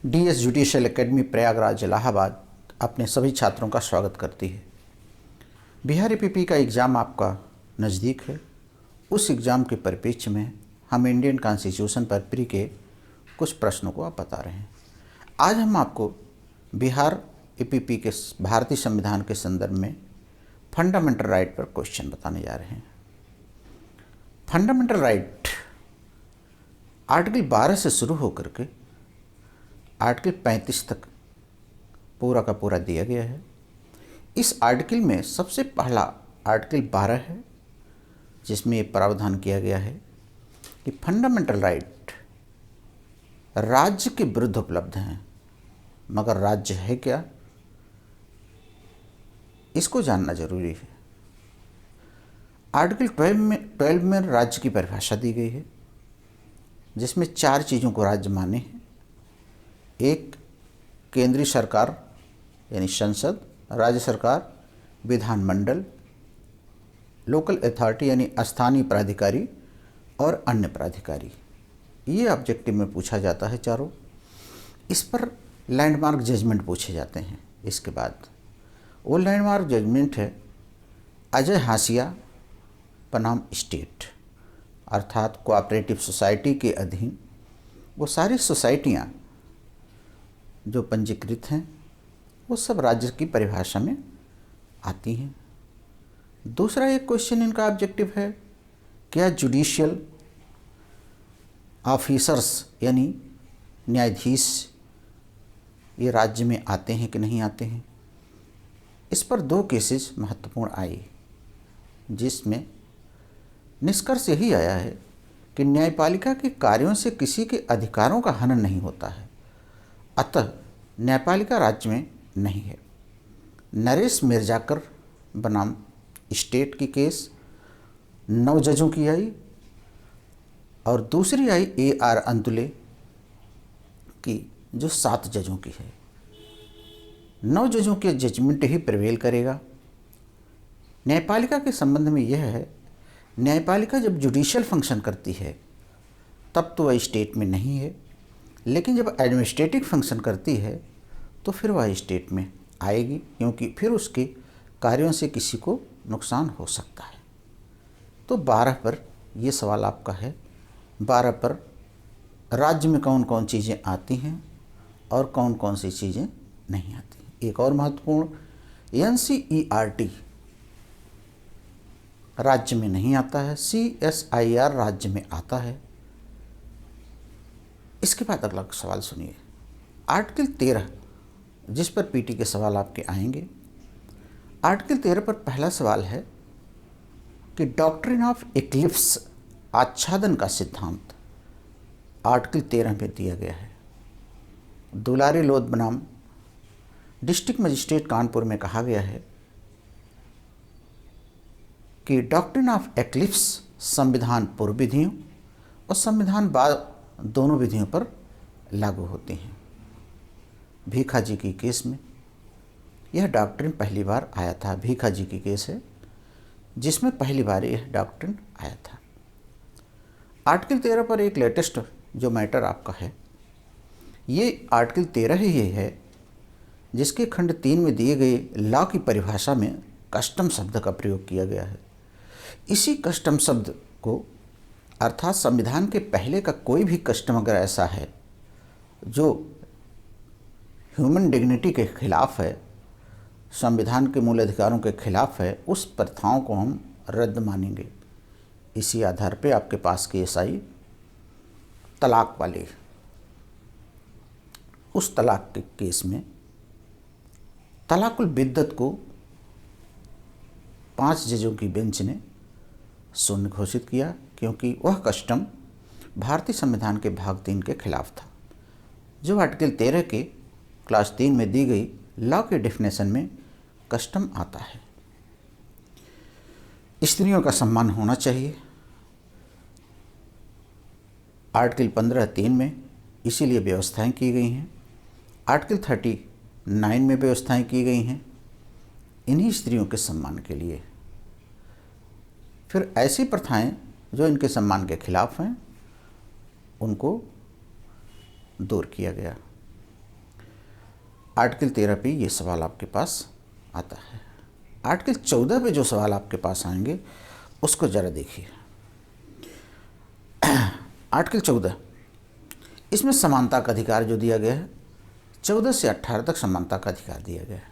DS judicial academy Prayagraj Allahabad अपने सभी छात्रों का स्वागत करती है। बिहार एपीपी का एग्ज़ाम आपका नज़दीक है। उस एग्ज़ाम के परिप्रेक्ष्य में हम इंडियन कॉन्स्टिट्यूशन पर प्री के कुछ प्रश्नों को आप बता रहे हैं। आज हम आपको बिहार एपीपी के भारतीय संविधान के संदर्भ में फंडामेंटल राइट पर क्वेश्चन बताने जा रहे हैं। फंडामेंटल राइट आर्टिकल 12 से शुरू होकर के आर्टिकल 35 तक पूरा का पूरा दिया गया है। इस आर्टिकल में सबसे पहला आर्टिकल 12 है, जिसमें ये प्रावधान किया गया है कि फंडामेंटल राइट राज्य के विरुद्ध उपलब्ध हैं, मगर राज्य है क्या, इसको जानना जरूरी है। आर्टिकल 12 में राज्य की परिभाषा दी गई है, जिसमें 4 चीज़ों को राज्य माने हैं। एक, केंद्रीय सरकार यानी संसद, राज्य सरकार, विधानमंडल, लोकल अथॉरिटी यानी स्थानीय प्राधिकारी और अन्य प्राधिकारी। ये ऑब्जेक्टिव में पूछा जाता है चारों। इस पर लैंडमार्क जजमेंट पूछे जाते हैं। इसके बाद वो लैंडमार्क जजमेंट है अजय हाशिया बनाम स्टेट, अर्थात कोऑपरेटिव सोसाइटी के अधीन वो सारी सोसाइटियाँ जो पंजीकृत हैं वो सब राज्य की परिभाषा में आती हैं। दूसरा एक क्वेश्चन इनका ऑब्जेक्टिव है, क्या जुडिशियल ऑफिसर्स यानी न्यायाधीश ये राज्य में आते हैं कि नहीं आते हैं। इस पर 2 केसेस महत्वपूर्ण आए, जिसमें निष्कर्ष यही आया है कि न्यायपालिका के कार्यों से किसी के अधिकारों का हनन नहीं होता है, अतः न्यायपालिका राज्य में नहीं है। नरेश मिर्जाकर बनाम स्टेट की केस 9 जजों की आई और दूसरी आई AR अंतुले की जो 7 जजों की है। 9 जजों के जजमेंट ही प्रिवेल करेगा। न्यायपालिका के संबंध में यह है, न्यायपालिका जब जुडिशियल फंक्शन करती है तब तो वह स्टेट में नहीं है, लेकिन जब एडमिनिस्ट्रेटिव फंक्शन करती है तो फिर वह स्टेट में आएगी, क्योंकि फिर उसके कार्यों से किसी को नुकसान हो सकता है। तो 12 पर यह सवाल आपका है। 12 पर राज्य में कौन कौन चीज़ें आती हैं और कौन कौन सी चीज़ें नहीं आती। एक और महत्वपूर्ण, NCERT राज्य में नहीं आता है, CSIR राज्य में आता है। इसके बाद अगला सवाल सुनिए, आर्टिकल 13 जिस पर पीटी के सवाल आपके आएंगे। आर्टिकल 13 पर पहला सवाल है कि डॉक्ट्रिन ऑफ इक्लिप्स आच्छादन का सिद्धांत आर्टिकल 13 में दिया गया है। दुलारी लोध बनाम डिस्ट्रिक्ट मजिस्ट्रेट कानपुर में कहा गया है कि डॉक्ट्रिन ऑफ एक्लिप्स संविधान पूर्व विधियों और संविधान बाद दोनों विधियों पर लागू होती हैं। भीखा जी की केस में यह डॉक्ट्रिन पहली बार आया था। भीखा जी की केस है जिसमें पहली बार यह डॉक्ट्रिन आया था। आर्टिकल 13 पर एक लेटेस्ट जो मैटर आपका है, ये आर्टिकल 13 ही है जिसके खंड 3 में दिए गए लॉ की परिभाषा में कस्टम शब्द का प्रयोग किया गया है। इसी कस्टम शब्द को, अर्थात संविधान के पहले का कोई भी कस्टम अगर ऐसा है जो ह्यूमन डिग्निटी के खिलाफ है, संविधान के मूल अधिकारों के खिलाफ है, उस प्रथाओं को हम रद्द मानेंगे। इसी आधार पे आपके पास केस आई तलाक वाली। उस तलाक के केस में तलाकुल बिद्दत को 5 जजों की बेंच ने शून्य घोषित किया, क्योंकि वह कस्टम भारतीय संविधान के भाग 3 के खिलाफ था, जो आर्टिकल 13 के क्लास 3 में दी गई लॉ के डेफिनेशन में कस्टम आता है। स्त्रियों का सम्मान होना चाहिए, आर्टिकल 15(3) में इसीलिए व्यवस्थाएं की गई हैं। आर्टिकल 39 में व्यवस्थाएं की गई हैं इन्हीं स्त्रियों के सम्मान के लिए। फिर ऐसी प्रथाएं जो इनके सम्मान के खिलाफ हैं उनको दूर किया गया। आर्टिकल 13 पे ये सवाल आपके पास आता है। आर्टिकल 14 पे जो सवाल आपके पास आएंगे उसको ज़रा देखिए। आर्टिकल 14, इसमें समानता का अधिकार जो दिया गया है, 14 से 18 तक समानता का अधिकार दिया गया है।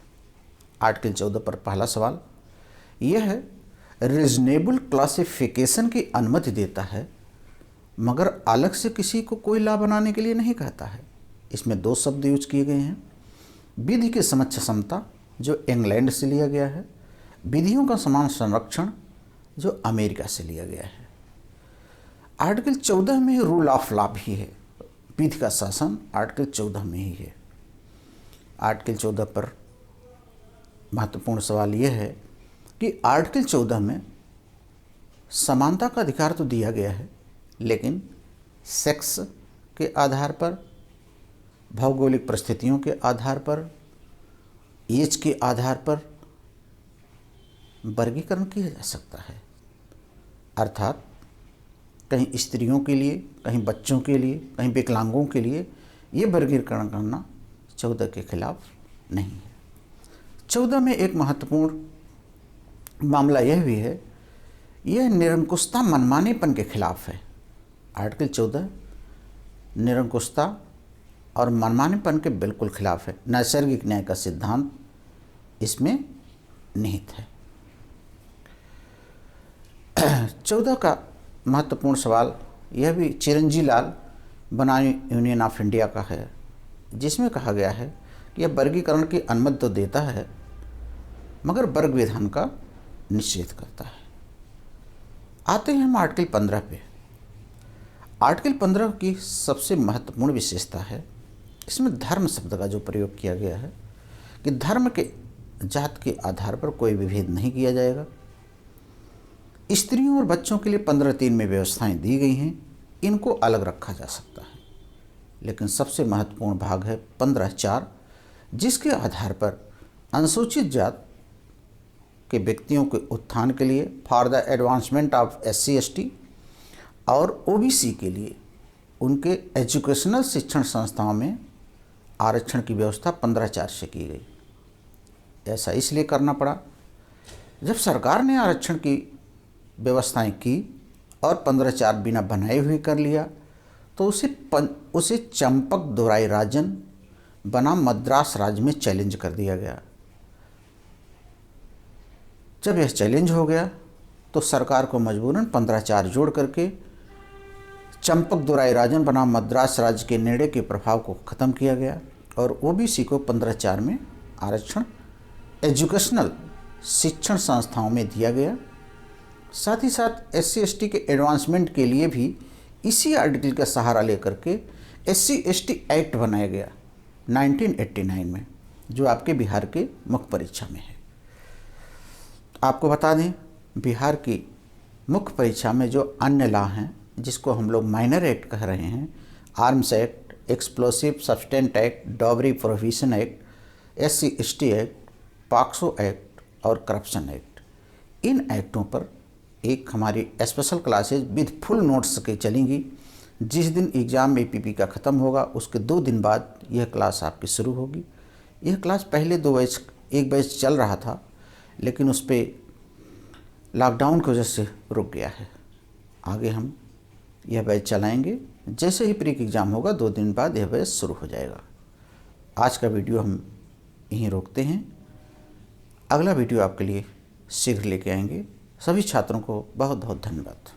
आर्टिकल 14 पर पहला सवाल यह है, रीजनेबल क्लासिफिकेशन की अनुमति देता है मगर अलग से किसी को कोई लाभ बनाने के लिए नहीं कहता है। इसमें दो शब्द यूज किए गए हैं, विधि की समक्ष समता जो इंग्लैंड से लिया गया है, विधियों का समान संरक्षण जो अमेरिका से लिया गया है। आर्टिकल 14 में रूल ऑफ लॉ भी है, विधि का शासन आर्टिकल 14 में ही है। आर्टिकल 14 पर महत्वपूर्ण सवाल यह है कि आर्टिकल 14 में समानता का अधिकार तो दिया गया है, लेकिन सेक्स के आधार पर, भौगोलिक परिस्थितियों के आधार पर, एज के आधार पर वर्गीकरण किया जा सकता है। अर्थात कहीं स्त्रियों के लिए, कहीं बच्चों के लिए, कहीं विकलांगों के लिए ये वर्गीकरण करना 14 के खिलाफ नहीं है। 14 में एक महत्वपूर्ण मामला यह भी है, यह निरंकुशता मनमानेपन के खिलाफ है। आर्टिकल 14 निरंकुशता और मनमानेपन के बिल्कुल खिलाफ है। नैसर्गिक न्याय का सिद्धांत इसमें निहित है। 14 का महत्वपूर्ण सवाल यह भी चिरंजी लाल बनाम यूनियन ऑफ इंडिया का है, जिसमें कहा गया है कि यह वर्गीकरण की अनुमति तो देता है मगर वर्ग विधान का निषेध करता है। आते हैं हम आर्टिकल 15 पे। आर्टिकल 15 की सबसे महत्वपूर्ण विशेषता है, इसमें धर्म शब्द का जो प्रयोग किया गया है कि धर्म के, जात के आधार पर कोई विभेद नहीं किया जाएगा। स्त्रियों और बच्चों के लिए 15(3) में व्यवस्थाएं दी गई हैं, इनको अलग रखा जा सकता है। लेकिन सबसे महत्वपूर्ण भाग है 15(4), जिसके आधार पर अनुसूचित जात के व्यक्तियों के उत्थान के लिए for the advancement of SC/ST और OBC के लिए उनके एजुकेशनल शिक्षण संस्थाओं में आरक्षण की व्यवस्था 15(4) से की गई। ऐसा इसलिए करना पड़ा, जब सरकार ने आरक्षण की व्यवस्थाएं की और 15(4) बिना बनाए हुए कर लिया तो उसे चंपक दोराई राजन बनाम मद्रास राज्य में चैलेंज कर दिया गया। जब यह चैलेंज हो गया तो सरकार को मजबूरन 15(4) जोड़ करके चंपक दोराई राजन बनाम मद्रास राज्य के निर्णय के प्रभाव को ख़त्म किया गया और OBC को 15(4) में आरक्षण एजुकेशनल शिक्षण संस्थाओं में दिया गया। साथ ही साथ SC/ST के एडवांसमेंट के लिए भी इसी आर्टिकल का सहारा लेकर के SC/ST एक्ट बनाया गया 1989 में, जो आपके बिहार के मुख्य परीक्षा में है। आपको बता दें, बिहार की मुख्य परीक्षा में जो अन्य लॉ हैं, जिसको हम लोग माइनर एक्ट कह रहे हैं, arms act, explosive substance act, dowry prohibition act, SC/ST act, POCSO act और करप्शन एक्ट, इन एक्टों पर एक हमारी special classes with full notes के चलेंगी। जिस दिन एग्ज़ाम APP का ख़त्म होगा उसके 2 दिन बाद यह क्लास आपकी शुरू होगी। यह क्लास पहले एक बैच चल रहा था, लेकिन उस पर लॉकडाउन की वजह से रुक गया है। आगे हम यह बैच चलाएंगे, जैसे ही प्री एग्ज़ाम होगा 2 दिन बाद यह बैच शुरू हो जाएगा। आज का वीडियो हम यहीं रोकते हैं, अगला वीडियो आपके लिए शीघ्र लेके आएंगे। सभी छात्रों को बहुत बहुत धन्यवाद।